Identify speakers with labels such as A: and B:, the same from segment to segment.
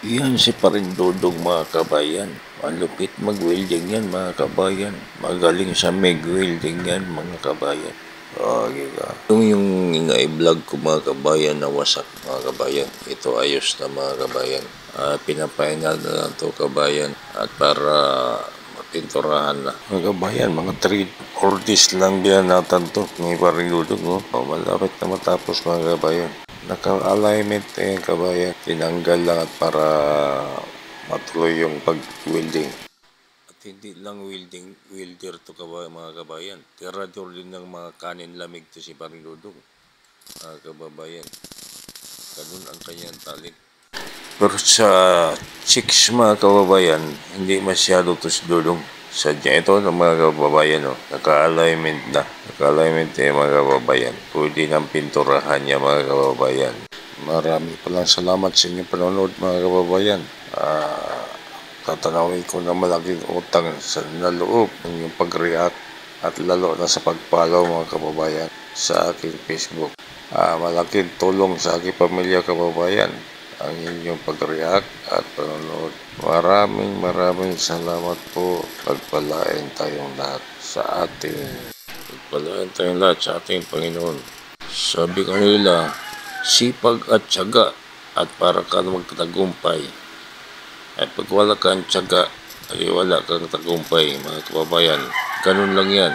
A: Yan si Parindodong mga kabayan. Malupit mag-welding yan mga kabayan. Magaling sa mag-welding yan mga kabayan. Diba? Yung ina-vlog ko mga kabayan na wasak mga kabayan. Ito ayos na mga kabayan. Pinapahingal na lang to kabayan. At para mapinturahan na. Mga kabayan, mga 3 or days lang yan natin to. May Parindodong, no? Malapit na matapos mga kabayan. Naka-alignment yung kabayan. Tinanggal lang at para matuloy yung pag-welding. At hindi lang welder to mga kabayan. Tirador din ng mga kanin lamig to si Parindodong. Mga kababayan. Ganun ang kanyang talent. Pero sa chicks mga kababayan, hindi masyado to si Dodong. Sadya ito ng mga kababayan, no? Naka-alignment na. Naka-alignment na mga kababayan. Pwede nang pinturahan niya mga kababayan. Marami palang salamat sa inyong panonood mga kababayan. Tatanawin ko na malaking utang sa naloob ng yung pag-react at lalo na sa pag-follow mga kababayan sa aking Facebook. Malaking tulong sa aking pamilya kababayan ang inyong pag-react at panonood. Maraming salamat po. Pagpalain tayong lahat sa ating Panginoon. Sabi ko nila, sipag at tiyaga at para ka magtagumpay. At pag wala kang tiyaga, ay wala kang tagumpay mga kababayan. Ganun lang yan.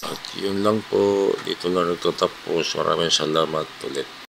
A: At yun lang po, dito na nagtatapos. Maraming salamat ulit.